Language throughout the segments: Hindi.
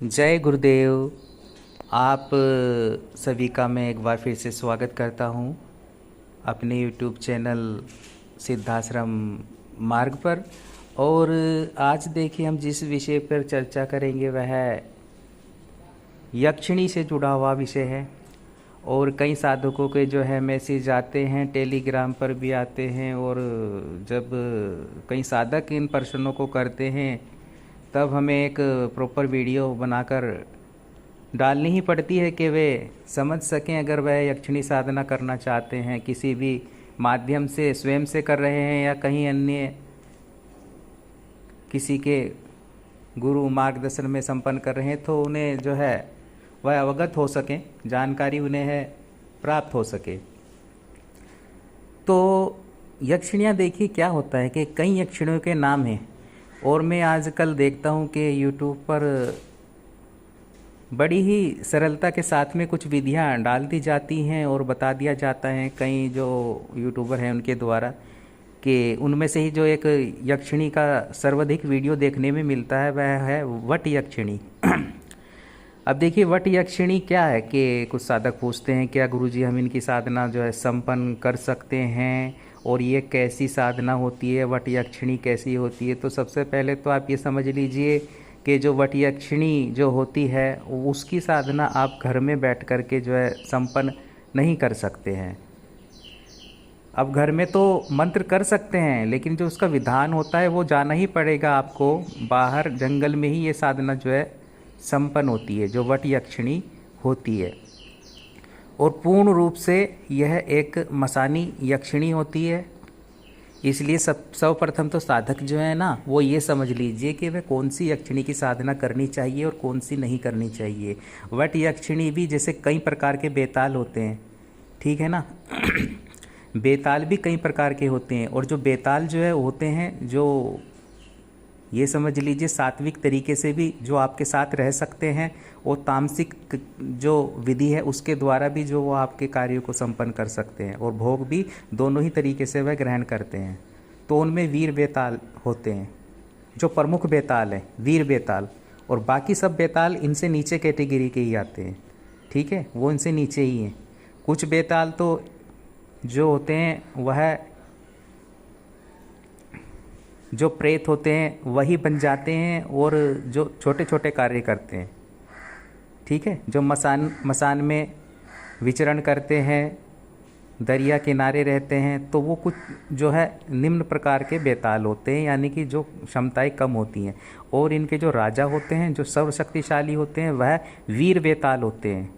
जय गुरुदेव। आप सभी का मैं एक बार फिर से स्वागत करता हूँ अपने YouTube चैनल सिद्धाश्रम मार्ग पर। और आज देखिए हम जिस विषय पर चर्चा करेंगे वह यक्षिणी से जुड़ा हुआ विषय है। और कई साधकों के जो है मैसेज आते हैं, टेलीग्राम पर भी आते हैं, और जब कई साधक इन प्रश्नों को करते हैं तब हमें एक प्रॉपर वीडियो बनाकर डालनी ही पड़ती है कि वे समझ सकें। अगर वह यक्षिणी साधना करना चाहते हैं, किसी भी माध्यम से स्वयं से कर रहे हैं या कहीं अन्य किसी के गुरु मार्गदर्शन में संपन्न कर रहे हैं, तो उन्हें जो है वह अवगत हो सकें, जानकारी उन्हें है प्राप्त हो सके। तो यक्षिणियाँ देखिए क्या होता है कि कई यक्षिणियों के नाम हैं, और मैं आजकल देखता हूँ कि YouTube पर बड़ी ही सरलता के साथ में कुछ विधियाँ डाल दी जाती हैं और बता दिया जाता है कई जो यूट्यूबर हैं उनके द्वारा, कि उनमें से ही जो एक यक्षिणी का सर्वाधिक वीडियो देखने में मिलता है वह है वट यक्षिणी। अब देखिए वट यक्षिणी क्या है कि कुछ साधक पूछते हैं क्या गुरुजी हम इनकी साधना जो है संपन्न कर सकते हैं, और ये कैसी साधना होती है, वट यक्षिणी कैसी होती है। तो सबसे पहले तो आप ये समझ लीजिए कि जो वट यक्षिणी जो होती है उसकी साधना आप घर में बैठ कर के जो है संपन्न नहीं कर सकते हैं। अब घर में तो मंत्र कर सकते हैं, लेकिन जो उसका विधान होता है वो जाना ही पड़ेगा आपको। बाहर जंगल में ही ये साधना जो है संपन्न होती है, जो वट यक्षिणी होती है। और पूर्ण रूप से यह एक मसानी यक्षिणी होती है। इसलिए सर्वप्रथम तो साधक जो है ना वो ये समझ लीजिए कि वह कौन सी यक्षिणी की साधना करनी चाहिए और कौन सी नहीं करनी चाहिए। वट यक्षिणी भी जैसे कई प्रकार के बेताल होते हैं, ठीक है ना। बेताल भी कई प्रकार के होते हैं, और जो बेताल जो है होते हैं जो ये समझ लीजिए सात्विक तरीके से भी जो आपके साथ रह सकते हैं, और तामसिक जो विधि है उसके द्वारा भी जो वो आपके कार्यों को संपन्न कर सकते हैं, और भोग भी दोनों ही तरीके से वह ग्रहण करते हैं। तो उनमें वीर बेताल होते हैं, जो प्रमुख बेताल हैं वीर बेताल, और बाकी सब बेताल इनसे नीचे कैटेगरी के ही आते हैं, ठीक है, वो इनसे नीचे ही हैं। कुछ बेताल तो जो होते हैं वह जो प्रेत होते हैं वही बन जाते हैं, और जो छोटे छोटे कार्य करते हैं, ठीक है, जो मसान में विचरण करते हैं, दरिया किनारे रहते हैं, तो वो कुछ जो है निम्न प्रकार के बेताल होते हैं, यानी कि जो क्षमताएं कम होती हैं। और इनके जो राजा होते हैं, जो सर्वशक्तिशाली होते हैं, वह वीर बेताल होते हैं।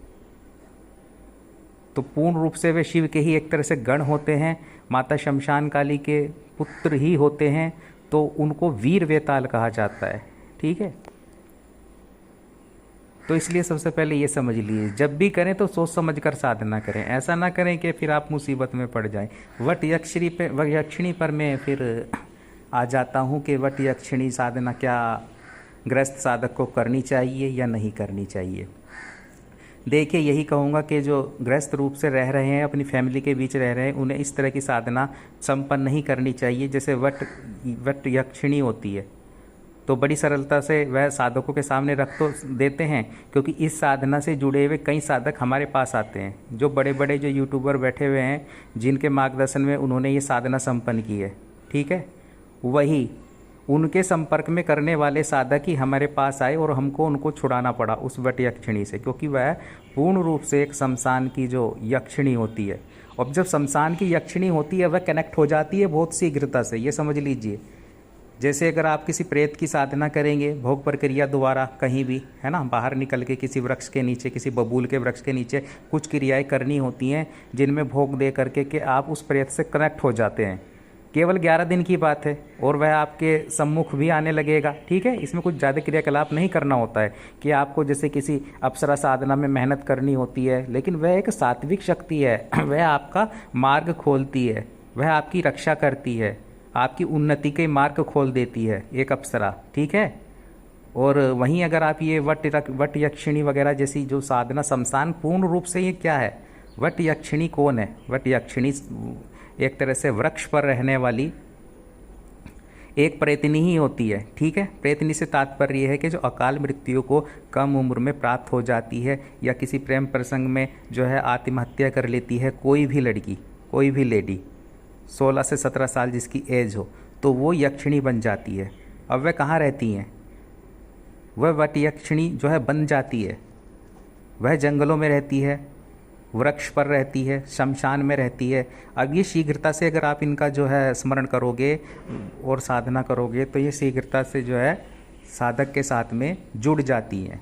तो पूर्ण रूप से वे शिव के ही एक तरह से गण होते हैं, माता शमशान काली के पुत्र ही होते हैं, तो उनको वीर बेताल कहा जाता है, ठीक है। तो इसलिए सबसे पहले ये समझ लीजिए जब भी करें तो सोच समझ कर साधना करें, ऐसा ना करें कि फिर आप मुसीबत में पड़ जाएं। वट यक्षिणी पर मैं फिर आ जाता हूँ कि वट यक्षिणी साधना क्या ग्रस्त साधक को करनी चाहिए या नहीं करनी चाहिए। देखिए यही कहूँगा कि जो गृहस्थ रूप से रह रहे हैं, अपनी फैमिली के बीच रह रहे हैं, उन्हें इस तरह की साधना संपन्न नहीं करनी चाहिए। जैसे वट यक्षिणी होती है तो बड़ी सरलता से वह साधकों के सामने रख तो देते हैं, क्योंकि इस साधना से जुड़े हुए कई साधक हमारे पास आते हैं, जो बड़े बड़े जो यूट्यूबर बैठे हुए हैं जिनके मार्गदर्शन में उन्होंने ये साधना संपन्न की है, ठीक है, वही उनके संपर्क में करने वाले साधक ही हमारे पास आए और हमको उनको छुड़ाना पड़ा उस वट यक्षिणी से, क्योंकि वह पूर्ण रूप से एक शमशान की जो यक्षिणी होती है। और जब शमशान की यक्षिणी होती है वह कनेक्ट हो जाती है बहुत शीघ्रता से, ये समझ लीजिए। जैसे अगर आप किसी प्रेत की साधना करेंगे भोग प्रक्रिया द्वारा कहीं भी, है ना, बाहर निकल के किसी वृक्ष के नीचे, किसी बबूल के वृक्ष के नीचे कुछ क्रियाएँ करनी होती हैं जिनमें भोग दे करके कि आप उस प्रेत से कनेक्ट हो जाते हैं। केवल 11 दिन की बात है और वह आपके सम्मुख भी आने लगेगा, ठीक है। इसमें कुछ ज़्यादा क्रियाकलाप नहीं करना होता है कि आपको जैसे किसी अप्सरा साधना में मेहनत करनी होती है, लेकिन वह एक सात्विक शक्ति है। वह आपका मार्ग खोलती है, वह आपकी रक्षा करती है, आपकी उन्नति के मार्ग खोल देती है एक अप्सरा, ठीक है। और वहीं अगर आप ये वट यक्षिणी वगैरह जैसी जो साधना शमशान पूर्ण रूप से ये क्या है, वट यक्षिणी कौन है? वट यक्षिणी एक तरह से वृक्ष पर रहने वाली एक प्रेतनी ही होती है। ठीक है, प्रेतनी से तात्पर्य है कि जो अकाल मृत्यु को कम उम्र में प्राप्त हो जाती है या किसी प्रेम प्रसंग में जो है आत्महत्या कर लेती है कोई भी लड़की, कोई भी लेडी 16 से 17 साल जिसकी एज हो, तो वो यक्षिणी बन जाती है। अब वह कहाँ रहती हैं? वह वट यक्षिणी जो है बन जाती है, वह जंगलों में रहती है, वृक्ष पर रहती है, शमशान में रहती है। अब ये शीघ्रता से अगर आप इनका जो है स्मरण करोगे और साधना करोगे तो ये शीघ्रता से जो है साधक के साथ में जुड़ जाती हैं।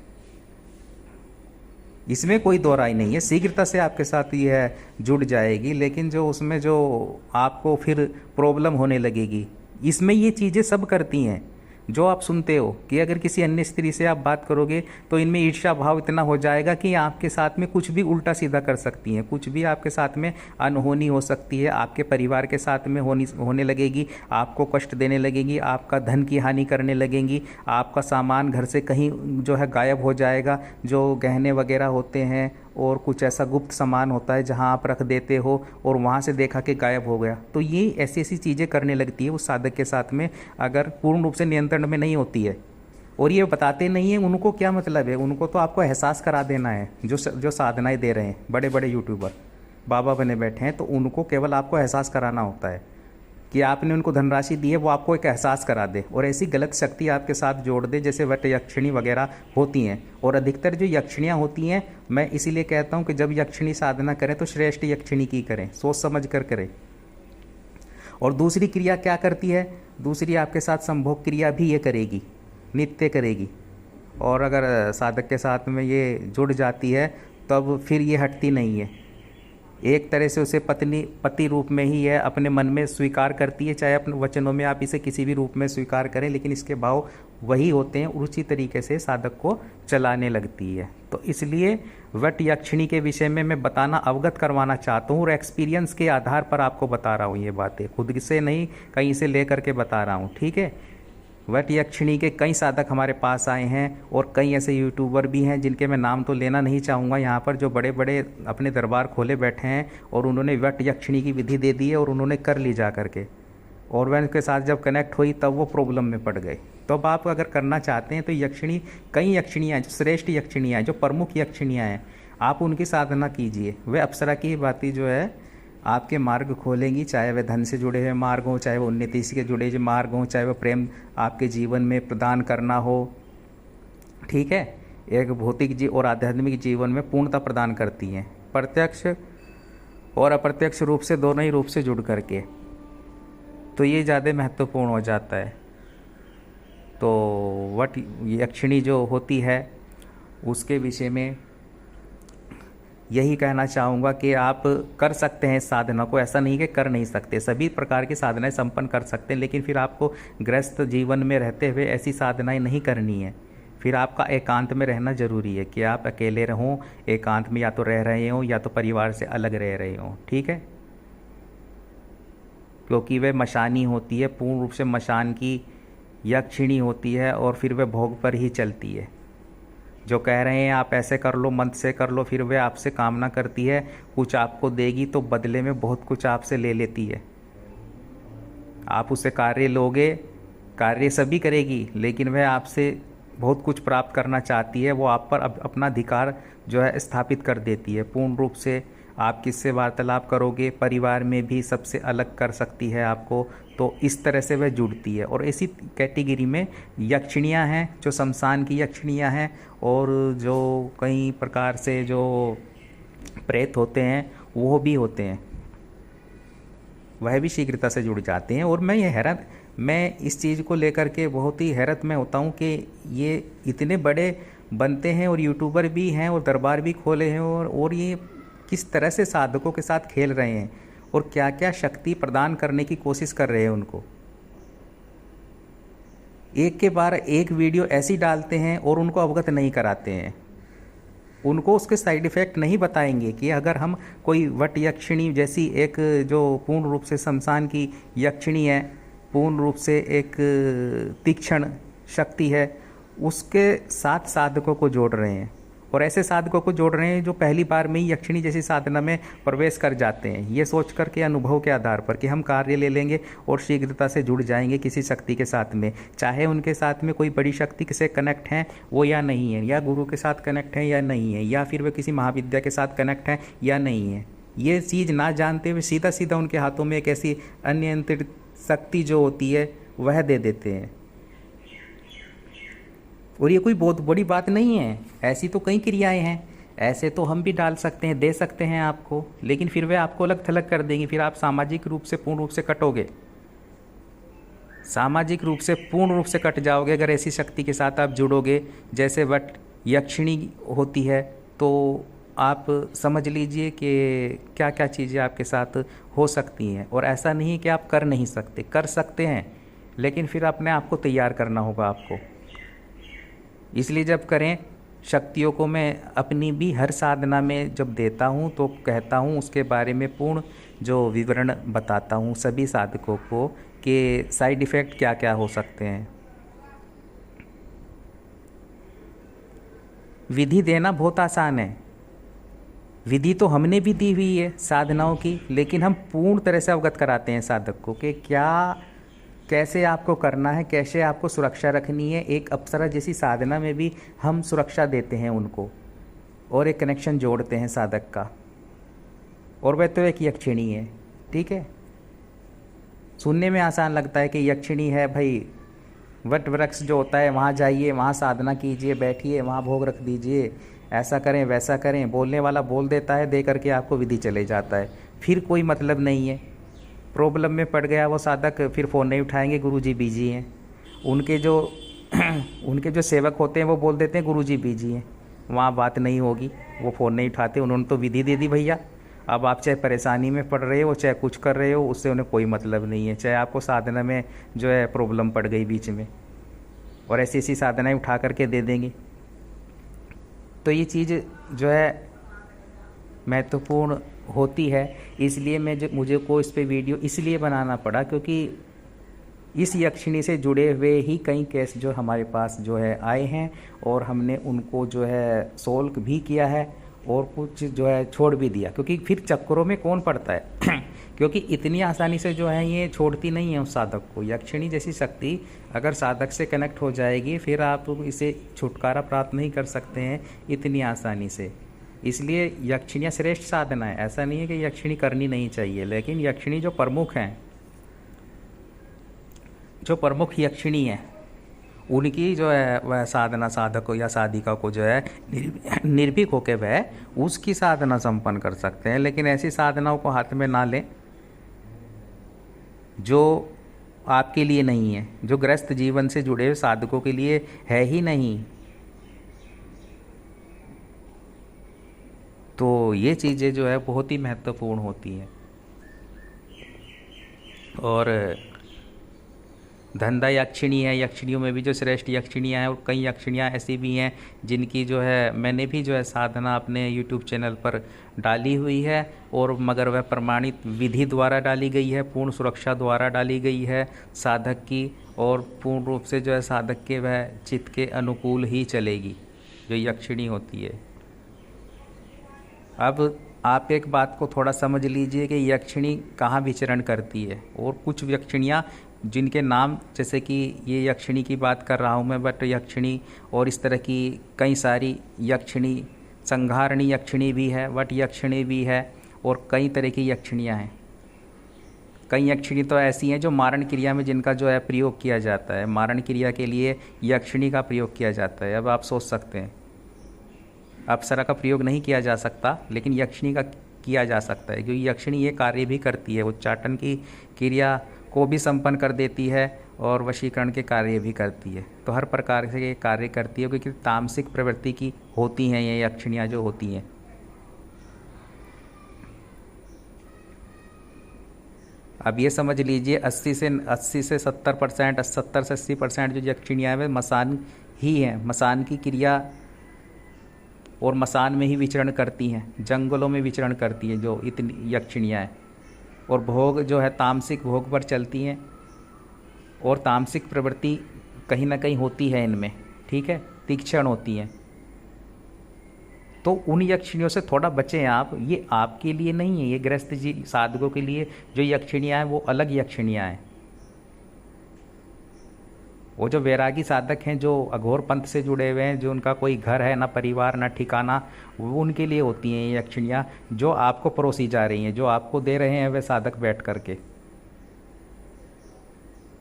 इसमें कोई दो राय नहीं है, शीघ्रता से आपके साथ ये जुड़ जाएगी, लेकिन जो उसमें जो आपको फिर प्रॉब्लम होने लगेगी, इसमें ये चीज़ें सब करती हैं जो आप सुनते हो कि अगर किसी अन्य स्त्री से आप बात करोगे तो इनमें ईर्ष्या भाव इतना हो जाएगा कि आपके साथ में कुछ भी उल्टा सीधा कर सकती हैं, कुछ भी आपके साथ में अनहोनी हो सकती है, आपके परिवार के साथ में होने लगेगी, आपको कष्ट देने लगेगी, आपका धन की हानि करने लगेंगी, आपका सामान घर से कहीं जो है गायब हो जाएगा, जो गहने वगैरह होते हैं और कुछ ऐसा गुप्त सामान होता है जहां आप रख देते हो और वहां से देखा कि गायब हो गया। तो ये ऐसी ऐसी चीज़ें करने लगती है उस साधक के साथ में, अगर पूर्ण रूप से नियंत्रण में नहीं होती है। और ये बताते नहीं हैं, उनको क्या मतलब है, उनको तो आपको एहसास करा देना है। जो साधनाएं दे रहे हैं बड़े बड़े यूट्यूबर बाबा बने बैठे हैं, तो उनको केवल आपको एहसास कराना होता है कि आपने उनको धनराशि दी है, वो आपको एक एहसास करा दे और ऐसी गलत शक्ति आपके साथ जोड़ दे जैसे वट यक्षिणी वगैरह होती हैं। और अधिकतर जो यक्षिणियाँ होती हैं, मैं इसीलिए कहता हूँ कि जब यक्षिणी साधना करें तो श्रेष्ठ यक्षिणी की करें, सोच समझ कर करें। और दूसरी क्रिया क्या करती है, दूसरी आपके साथ संभोग क्रिया भी ये करेगी, नित्य करेगी। और अगर साधक के साथ में ये जुड़ जाती है तब फिर ये हटती नहीं है, एक तरह से उसे पति रूप में ही है अपने मन में स्वीकार करती है, चाहे अपने वचनों में आप इसे किसी भी रूप में स्वीकार करें, लेकिन इसके भाव वही होते हैं, उसी तरीके से साधक को चलाने लगती है। तो इसलिए वट यक्षिणी के विषय में मैं बताना, अवगत करवाना चाहता हूँ और एक्सपीरियंस के आधार पर आपको बता रहा हूँ, ये बातें खुद से नहीं कहीं से ले करके बता रहा हूँ। ठीक है, वट यक्षिणी के कई साधक हमारे पास आए हैं और कई ऐसे यूट्यूबर भी हैं जिनके मैं नाम तो लेना नहीं चाहूँगा यहाँ पर, जो बड़े बड़े अपने दरबार खोले बैठे हैं और उन्होंने वट यक्षिणी की विधि दे दी है और उन्होंने कर ली जा करके, और वह उनके साथ जब कनेक्ट हुई तब वो प्रॉब्लम में पड़ गए। तो अब आप अगर करना चाहते हैं तो यक्षिणी, कई यक्षिणियाँ जो श्रेष्ठ यक्षिणियाँ जो प्रमुख यक्षिणियाँ हैं, आप उनकी साधना कीजिए। वे अप्सरा की बातें जो है आपके मार्ग खोलेंगी, चाहे वह धन से जुड़े हुए मार्ग हों, चाहे वो उन्नति के जुड़े हुए मार्ग हों, चाहे वह प्रेम आपके जीवन में प्रदान करना हो। ठीक है, एक भौतिक और आध्यात्मिक जीवन में पूर्णता प्रदान करती हैं, प्रत्यक्ष और अप्रत्यक्ष रूप से, दोनों ही रूप से जुड़ करके। तो ये ज़्यादा महत्वपूर्ण हो जाता है। तो वट यक्षिणी जो होती है उसके विषय में यही कहना चाहूँगा कि आप कर सकते हैं साधना को, ऐसा नहीं कि कर नहीं सकते, सभी प्रकार की साधनाएं संपन्न कर सकते हैं, लेकिन फिर आपको गृहस्थ जीवन में रहते हुए ऐसी साधनाएं नहीं करनी है। फिर आपका एकांत में रहना जरूरी है कि आप अकेले रहो, एकांत में या तो रह रहे हो या तो परिवार से अलग रह रहे हो। ठीक है, क्योंकि वह मशानी होती है, पूर्ण रूप से मशान की यक्षिणी होती है और फिर वह भोग पर ही चलती है। जो कह रहे हैं आप ऐसे कर लो, मंत्र से कर लो, फिर वह आपसे कामना करती है, कुछ आपको देगी तो बदले में बहुत कुछ आपसे ले लेती है। आप उससे कार्य लोगे, कार्य सभी करेगी, लेकिन वह आपसे बहुत कुछ प्राप्त करना चाहती है, वो आप पर अपना अधिकार जो है स्थापित कर देती है। पूर्ण रूप से आप किससे वार्तालाप करोगे, परिवार में भी सबसे अलग कर सकती है आपको। तो इस तरह से वह जुड़ती है। और इसी कैटेगरी में यक्षिणियाँ हैं जो शमशान की यक्षिणियाँ हैं, और जो कई प्रकार से जो प्रेत होते हैं वो भी होते हैं, वह भी शीघ्रता से जुड़ जाते हैं। और मैं इस चीज़ को लेकर के बहुत ही हैरत में होता हूँ कि ये इतने बड़े बनते हैं और यूट्यूबर भी हैं और दरबार भी खोले हैं, और ये किस तरह से साधकों के साथ खेल रहे हैं और क्या क्या शक्ति प्रदान करने की कोशिश कर रहे हैं उनको। एक के बाद एक वीडियो ऐसी डालते हैं और उनको अवगत नहीं कराते हैं, उनको उसके साइड इफ़ेक्ट नहीं बताएंगे कि अगर हम कोई वट यक्षिणी जैसी एक जो पूर्ण रूप से शमशान की यक्षिणी है, पूर्ण रूप से एक तीक्ष्ण शक्ति है, उसके साथ साधकों को जोड़ रहे हैं और ऐसे साधकों को जोड़ रहे हैं जो पहली बार में ही यक्षिणी जैसी साधना में प्रवेश कर जाते हैं, ये सोच कर के अनुभव के आधार पर कि हम कार्य ले लेंगे और शीघ्रता से जुड़ जाएंगे किसी शक्ति के साथ में, चाहे उनके साथ में कोई बड़ी शक्ति से कनेक्ट हैं वो या नहीं है, या गुरु के साथ कनेक्ट हैं या नहीं है, या फिर वे किसी महाविद्या के साथ कनेक्ट हैं या नहीं है। ये चीज़ ना जानते हुए सीधा सीधा उनके हाथों में एक ऐसी अनियंत्रित शक्ति जो होती है वह दे देते हैं। और ये कोई बहुत बड़ी बात नहीं है, ऐसी तो कई क्रियाएं हैं, ऐसे तो हम भी डाल सकते हैं, दे सकते हैं आपको, लेकिन फिर वे आपको अलग थलग कर देंगे, फिर आप सामाजिक रूप से पूर्ण रूप से कटोगे, सामाजिक रूप से पूर्ण रूप से कट जाओगे अगर ऐसी शक्ति के साथ आप जुड़ोगे। जैसे वट यक्षिणी होती है तो आप समझ लीजिए कि क्या क्या चीज़ें आपके साथ हो सकती हैं। और ऐसा नहीं है कि आप कर नहीं सकते, कर सकते हैं, लेकिन फिर अपने आप को तैयार करना होगा आपको। इसलिए जब करें, शक्तियों को मैं अपनी भी हर साधना में जब देता हूँ तो कहता हूँ उसके बारे में पूर्ण जो विवरण बताता हूँ सभी साधकों को कि साइड इफ़ेक्ट क्या क्या हो सकते हैं। विधि देना बहुत आसान है, विधि तो हमने भी दी हुई है साधनाओं की, लेकिन हम पूर्ण तरह से अवगत कराते हैं साधक को कि क्या कैसे आपको करना है, कैसे आपको सुरक्षा रखनी है। एक अप्सरा जैसी साधना में भी हम सुरक्षा देते हैं उनको और एक कनेक्शन जोड़ते हैं साधक का, और वह तो एक यक्षिणी है। ठीक है, सुनने में आसान लगता है कि यक्षिणी है भाई, वट वृक्ष जो होता है वहाँ जाइए, वहाँ साधना कीजिए, बैठिए, वहाँ भोग रख दीजिए, ऐसा करें वैसा करें, बोलने वाला बोल देता है, दे करके आपको विधि चले जाता है, फिर कोई मतलब नहीं है। प्रॉब्लम में पड़ गया वो साधक, फिर फ़ोन नहीं उठाएंगे, गुरुजी बिजी हैं। उनके जो सेवक होते हैं वो बोल देते हैं गुरुजी बिजी हैं, वहाँ बात नहीं होगी, वो फ़ोन नहीं उठाते। उन्होंने तो विधि दे दी भैया, अब आप चाहे परेशानी में पड़ रहे हो चाहे कुछ कर रहे हो, उससे उन्हें कोई मतलब नहीं है। चाहे आपको साधना में जो है प्रॉब्लम पड़ गई बीच में, और ऐसी ऐसी साधनाएँ उठा करके दे देंगे। तो ये चीज़ जो है महत्वपूर्ण होती है, इसलिए मुझे को इस पे वीडियो इसलिए बनाना पड़ा क्योंकि इस यक्षिणी से जुड़े हुए ही कई केस जो हमारे पास जो है आए हैं, और हमने उनको जो है सोल्व भी किया है और कुछ जो है छोड़ भी दिया, क्योंकि फिर चक्करों में कौन पड़ता है क्योंकि इतनी आसानी से जो है ये छोड़ती नहीं है उस साधक को। यक्षिणी जैसी शक्ति अगर साधक से कनेक्ट हो जाएगी फिर आप इसे छुटकारा प्राप्त नहीं कर सकते हैं इतनी आसानी से। इसलिए यक्षिणियाँ श्रेष्ठ साधना है, ऐसा नहीं है कि यक्षिणी करनी नहीं चाहिए, लेकिन यक्षिणी जो प्रमुख हैं, जो प्रमुख यक्षिणी हैं, उनकी जो है वह साधना साधक या साधिका को जो है निर्भीक होकर वह उसकी साधना संपन्न कर सकते हैं। लेकिन ऐसी साधनाओं को हाथ में ना लें जो आपके लिए नहीं है, जो ग्रस्त जीवन से जुड़े हुए साधकों के लिए है ही नहीं। तो ये चीज़ें जो है बहुत ही महत्वपूर्ण होती हैं। और धंधा यक्षिणी है, यक्षिणियों में भी जो श्रेष्ठ यक्षिणियाँ हैं, और कई यक्षिणियाँ ऐसी भी हैं जिनकी जो है मैंने भी जो है साधना अपने YouTube चैनल पर डाली हुई है, और मगर वह प्रमाणित विधि द्वारा डाली गई है, पूर्ण सुरक्षा द्वारा डाली गई है साधक की, और पूर्ण रूप से जो है साधक के वह चित्त के अनुकूल ही चलेगी जो यक्षिणी होती है। अब आप एक बात को थोड़ा समझ लीजिए कि यक्षिणी कहाँ विचरण करती है। और कुछ यक्षिणियाँ जिनके नाम, जैसे कि ये यक्षिणी की बात कर रहा हूँ मैं, बट यक्षिणी और इस तरह की कई सारी यक्षिणी, संघारणी यक्षिणी भी है, वट यक्षिणी भी है, और कई तरह की यक्षिणियाँ हैं। कई यक्षिणी तो ऐसी हैं जो मारण क्रिया में जिनका जो है प्रयोग किया जाता है, मारण क्रिया के लिए यक्षिणी का प्रयोग किया जाता है। अब आप सोच सकते हैं, अप्सरा का प्रयोग नहीं किया जा सकता, लेकिन यक्षिणी का किया जा सकता है, क्योंकि यक्षिणी ये कार्य भी करती है, उच्चाटन की क्रिया को भी संपन्न कर देती है और वशीकरण के कार्य भी करती है। तो हर प्रकार से ये कार्य करती है, क्योंकि तामसिक प्रवृत्ति की होती हैं ये यक्षिणियाँ जो होती हैं। अब ये समझ लीजिए 80 से 70%, 70 से 80% जो यक्षिणियाँ हैं वे मसान ही हैं, मसान की क्रिया और मसान में ही विचरण करती हैं, जंगलों में विचरण करती हैं जो इतनी यक्षिणियाँ हैं। और भोग जो है तामसिक भोग पर चलती हैं, और तामसिक प्रवृत्ति कहीं ना कहीं होती है इनमें, ठीक है, तीक्ष्ण होती हैं। तो उन यक्षिणियों से थोड़ा बचें आप। ये आपके लिए नहीं है, ये गृहस्थ जी साधकों के लिए जो यक्षिणियाँ हैं वो अलग यक्षिणियाँ हैं। वो जो वैरागी साधक हैं, जो अघोर पंथ से जुड़े हुए हैं, जो उनका कोई घर है, ना परिवार ना ठिकाना, वो उनके लिए होती हैं ये यक्षिणियाँ, जो आपको परोसी जा रही हैं, जो आपको दे रहे हैं वे साधक बैठ करके।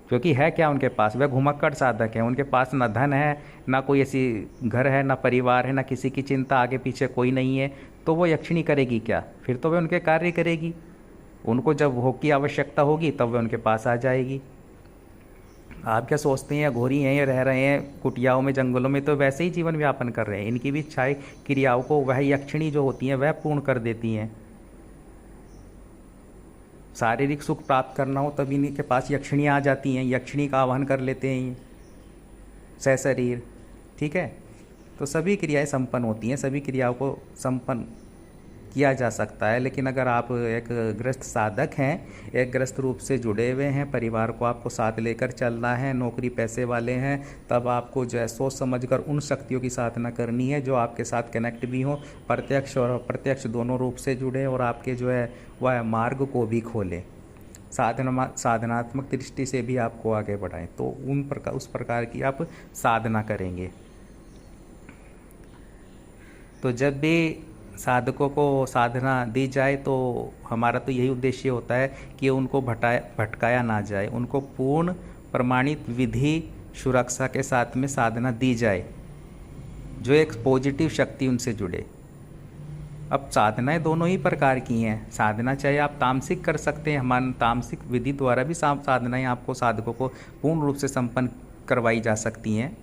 क्योंकि है क्या उनके पास, वह घुमक्कड़ साधक हैं, उनके पास ना धन है, ना कोई ऐसी घर है, ना परिवार है, ना किसी की चिंता, आगे पीछे कोई नहीं है, तो वो यक्षिणी करेगी क्या? फिर तो वह उनके कार्य करेगी। उनको जब भोग की आवश्यकता होगी तब वह उनके पास आ जाएगी। आप क्या सोचते हैं अघोरी हैं, ये रह रहे हैं कुटियाओं में, जंगलों में, तो वैसे ही जीवन व्यापन कर रहे हैं। इनकी भी इच्छाएं क्रियाओं को वह यक्षिणी जो होती हैं वह पूर्ण कर देती हैं। शारीरिक सुख प्राप्त करना हो तब इनके पास यक्षिणियाँ आ जाती हैं, यक्षिणी का आह्वान कर लेते हैं ये सशरीर। ठीक है, तो सभी क्रियाएं संपन्न होती हैं, सभी क्रियाओं को संपन्न किया जा सकता है। लेकिन अगर आप एक ग्रस्त साधक हैं, एक ग्रस्त रूप से जुड़े हुए हैं, परिवार को आपको साथ लेकर चलना है, नौकरी पैसे वाले हैं, तब आपको जो है सोच समझकर उन शक्तियों की साधना करनी है जो आपके साथ कनेक्ट भी हों, प्रत्यक्ष और अप्रत्यक्ष दोनों रूप से जुड़े, और आपके जो है वह मार्ग को भी खोलें, साधनात्मक दृष्टि से भी आपको आगे बढ़ाएं। तो उस प्रकार की आप साधना करेंगे। तो जब भी साधकों को साधना दी जाए तो हमारा तो यही उद्देश्य होता है कि उनको भटकाया ना जाए, उनको पूर्ण प्रमाणित विधि सुरक्षा के साथ में साधना दी जाए, जो एक पॉजिटिव शक्ति उनसे जुड़े। अब साधनाएं दोनों ही प्रकार की हैं। साधना चाहे आप तामसिक कर सकते हैं, हमारे तामसिक विधि द्वारा भी साधनाएं आपको साधकों को पूर्ण रूप से संपन्न करवाई जा सकती हैं,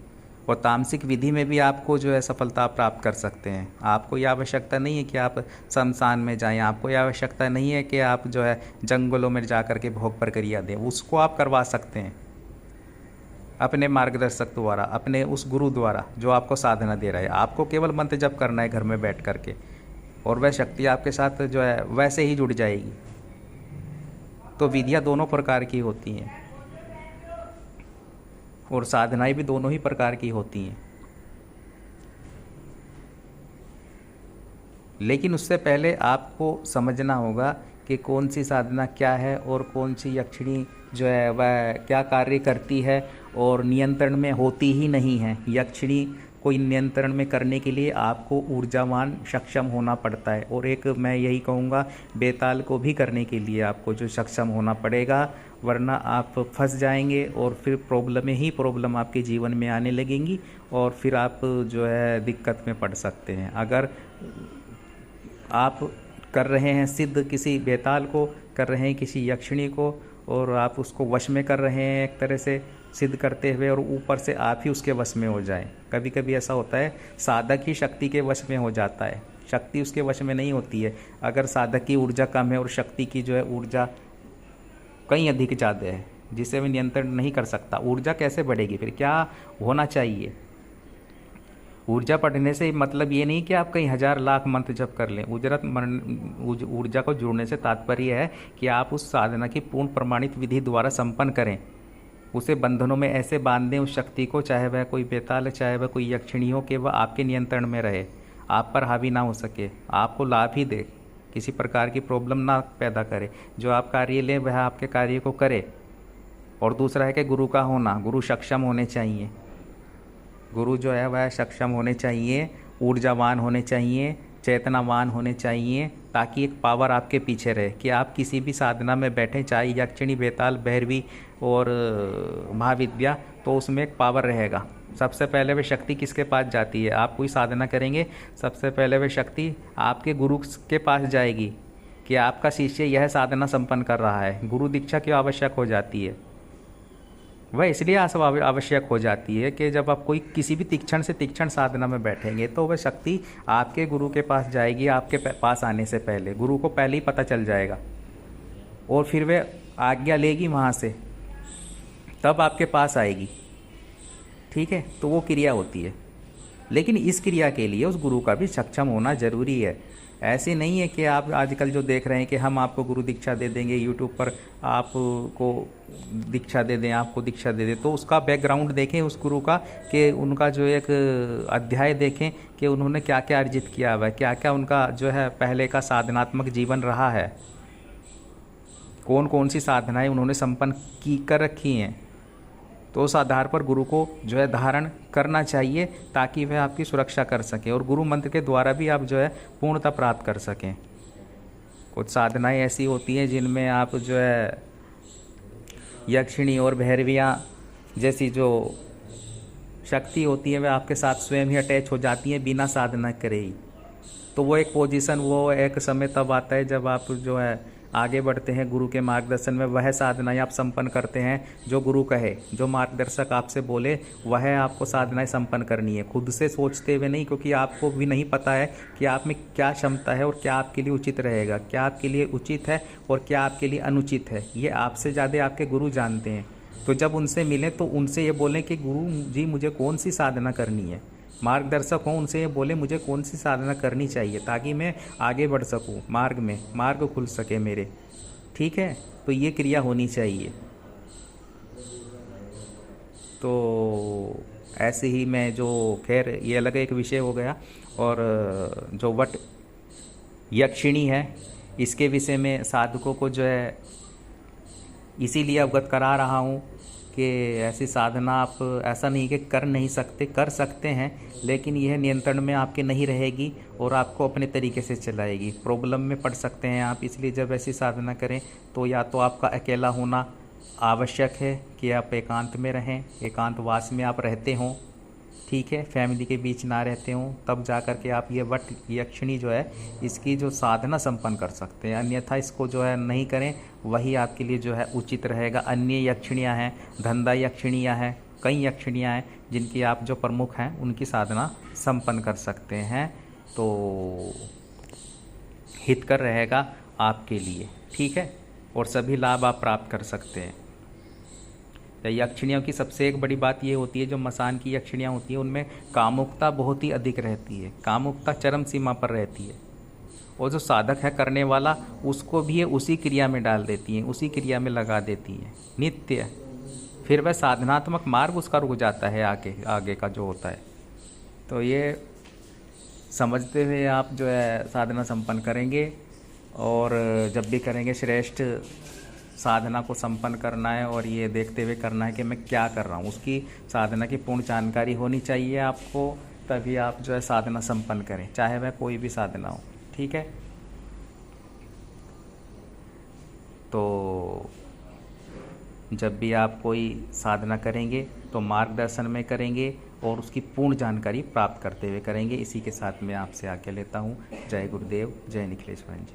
और तामसिक विधि में भी आपको जो है सफलता प्राप्त कर सकते हैं। आपको यह आवश्यकता नहीं है कि आप शमशान में जाएं, आपको यह आवश्यकता नहीं है कि आप जो है जंगलों में जा कर के भोग प्रक्रिया दें, उसको आप करवा सकते हैं अपने मार्गदर्शक द्वारा, अपने उस गुरु द्वारा जो आपको साधना दे रहा है। आपको केवल मंत्र जप करना है घर में बैठ करके, और वह शक्ति आपके साथ जो है वैसे ही जुड़ जाएगी। तो विधियाँ दोनों प्रकार की होती हैं, और साधनाएं भी दोनों ही प्रकार की होती हैं। लेकिन उससे पहले आपको समझना होगा कि कौन सी साधना क्या है, और कौन सी यक्षिणी जो है वह क्या कार्य करती है और नियंत्रण में होती ही नहीं है। यक्षिणी को नियंत्रण में करने के लिए आपको ऊर्जावान सक्षम होना पड़ता है, और एक मैं यही कहूँगा बेताल को भी करने के लिए आपको जो सक्षम होना पड़ेगा, वरना आप फंस जाएंगे और फिर प्रॉब्लम आपके जीवन में आने लगेंगी, और फिर आप जो है दिक्कत में पड़ सकते हैं। अगर आप कर रहे हैं सिद्ध किसी बेताल को, कर रहे हैं किसी यक्षिणी को, और आप उसको वश में कर रहे हैं एक तरह से सिद्ध करते हुए, और ऊपर से आप ही उसके वश में हो जाएं। कभी कभी ऐसा होता है साधक ही शक्ति के वश में हो जाता है, शक्ति उसके वश में नहीं होती है। अगर साधक की ऊर्जा कम है और शक्ति की जो है ऊर्जा कहीं अधिक ज़्यादा है, जिसे वह नियंत्रण नहीं कर सकता, ऊर्जा कैसे बढ़ेगी? फिर क्या होना चाहिए? ऊर्जा बढ़ने से मतलब ये नहीं कि आप कहीं 1000 लाख मंत्र जप कर लें। ऊर्जा को जुड़ने से तात्पर्य है कि आप उस साधना की पूर्ण प्रमाणित विधि द्वारा संपन्न करें, उसे बंधनों में ऐसे बांध दें उस शक्ति को, चाहे वह कोई बेताल है, चाहे वह कोई यक्षिणी हो, कि वह आपके नियंत्रण में रहे, आप पर हावी ना हो सके, आपको लाभ ही दे, किसी प्रकार की प्रॉब्लम ना पैदा करे। जो आप कार्य लें वह आपके कार्य को करे। और दूसरा है कि गुरु का होना, गुरु सक्षम होने चाहिए, गुरु जो है वह सक्षम होने चाहिए, ऊर्जावान होने चाहिए, चेतनावान होने चाहिए, ताकि एक पावर आपके पीछे रहे कि आप किसी भी साधना में बैठें, चाहे यक्षिणी, बेताल, भैरवी और महाविद्या, तो उसमें एक पावर रहेगा। सबसे पहले वह शक्ति किसके पास जाती है? आप कोई साधना करेंगे, सबसे पहले वह शक्ति आपके गुरु के पास जाएगी कि आपका शिष्य यह साधना संपन्न कर रहा है। गुरु दीक्षा क्यों आवश्यक हो जाती है? वह इसलिए आवश्यक हो जाती है कि जब आप कोई किसी भी तीक्ष्ण से तीक्ष्ण साधना में बैठेंगे तो वह शक्ति आपके गुरु के पास जाएगी। आपके पास आने से पहले गुरु को पहले ही पता चल जाएगा, और फिर वह आज्ञा लेगी वहाँ से, तब आपके पास आएगी। ठीक है, तो वो क्रिया होती है। लेकिन इस क्रिया के लिए उस गुरु का भी सक्षम होना जरूरी है। ऐसे नहीं है कि आप आजकल जो देख रहे हैं कि हम आपको गुरु दीक्षा दे देंगे, यूट्यूब पर आपको दीक्षा दे दें, आपको दीक्षा दे दें, तो उसका बैकग्राउंड देखें उस गुरु का, कि उनका जो एक अध्याय देखें कि उन्होंने क्या क्या अर्जित किया हुआ है, क्या क्या उनका जो है पहले का साधनात्मक जीवन रहा है, कौन कौन सी साधनाएं उन्होंने संपन्न की कर रखी हैं। तो उस आधार पर गुरु को जो है धारण करना चाहिए, ताकि वह आपकी सुरक्षा कर सके और गुरु मंत्र के द्वारा भी आप जो है पूर्णता प्राप्त कर सकें। कुछ साधनाएं ऐसी होती हैं जिनमें आप जो है यक्षिणी और भैरवियाँ जैसी जो शक्ति होती है वह आपके साथ स्वयं ही अटैच हो जाती हैं बिना साधना करे ही। तो वो एक पोजीशन, वो एक समय तब आता है जब आप जो है आगे बढ़ते हैं गुरु के मार्गदर्शन में। वह साधनाएं आप संपन्न करते हैं जो गुरु कहे, जो मार्गदर्शक आपसे बोले वह आपको साधनाएं संपन्न करनी है, खुद से सोचते हुए नहीं, क्योंकि आपको भी नहीं पता है कि आप में क्या क्षमता है और क्या आपके लिए उचित रहेगा, क्या आपके लिए उचित है और क्या आपके लिए अनुचित है। ये आपसे ज़्यादा आपके गुरु जानते हैं। तो जब उनसे मिलें तो उनसे ये बोलें कि गुरु जी मुझे कौन सी साधना करनी है, मार्गदर्शक हों उनसे ये बोले मुझे कौन सी साधना करनी चाहिए, ताकि मैं आगे बढ़ सकूं मार्ग में, मार्ग खुल सके मेरे। ठीक है, तो ये क्रिया होनी चाहिए। तो ऐसे ही मैं जो, खैर ये अलग एक विषय हो गया। और जो वट यक्षिणी है इसके विषय में साधकों को जो है इसीलिए अवगत करा रहा हूँ कि ऐसी साधना आप ऐसा नहीं कि कर नहीं सकते, कर सकते हैं, लेकिन यह नियंत्रण में आपके नहीं रहेगी और आपको अपने तरीके से चलाएगी, प्रॉब्लम में पड़ सकते हैं आप। इसलिए जब ऐसी साधना करें तो या तो आपका अकेला होना आवश्यक है कि आप एकांत में रहें, एकांतवास में आप रहते हों, ठीक है, फैमिली के बीच ना रहते हों, तब जा कर के आप ये वट यक्षिणी जो है इसकी जो साधना संपन्न कर सकते हैं। अन्यथा इसको जो है नहीं करें, वही आपके लिए जो है उचित रहेगा। अन्य यक्षिणियाँ हैं, धंधा यक्षिणियाँ हैं, कई यक्षिणियाँ हैं जिनकी आप जो प्रमुख हैं उनकी साधना संपन्न कर सकते हैं। तो हितकर रहेगा आपके लिए, ठीक है, और सभी लाभ आप प्राप्त कर सकते हैं। यक्षिणियों की सबसे एक बड़ी बात ये होती है, जो मसान की यक्षिणियाँ होती हैं उनमें कामुकता बहुत ही अधिक रहती है, कामुकता चरम सीमा पर रहती है, और जो साधक है करने वाला उसको भी ये उसी क्रिया में डाल देती हैं, उसी क्रिया में लगा देती हैं नित्य। फिर वह साधनात्मक मार्ग उसका रुक जाता है आगे का जो होता है। तो ये समझते हुए आप जो है साधना संपन्न करेंगे, और जब भी करेंगे श्रेष्ठ साधना को संपन्न करना है, और ये देखते हुए करना है कि मैं क्या कर रहा हूँ, उसकी साधना की पूर्ण जानकारी होनी चाहिए आपको, तभी आप जो है साधना संपन्न करें, चाहे वह कोई भी साधना हो, ठीक है। तो जब भी आप कोई साधना करेंगे तो मार्गदर्शन में करेंगे और उसकी पूर्ण जानकारी प्राप्त करते हुए करेंगे। इसी के साथ मैं आपसे आज्ञा लेता हूँ। जय गुरुदेव, जय निखिलेश भाई जी।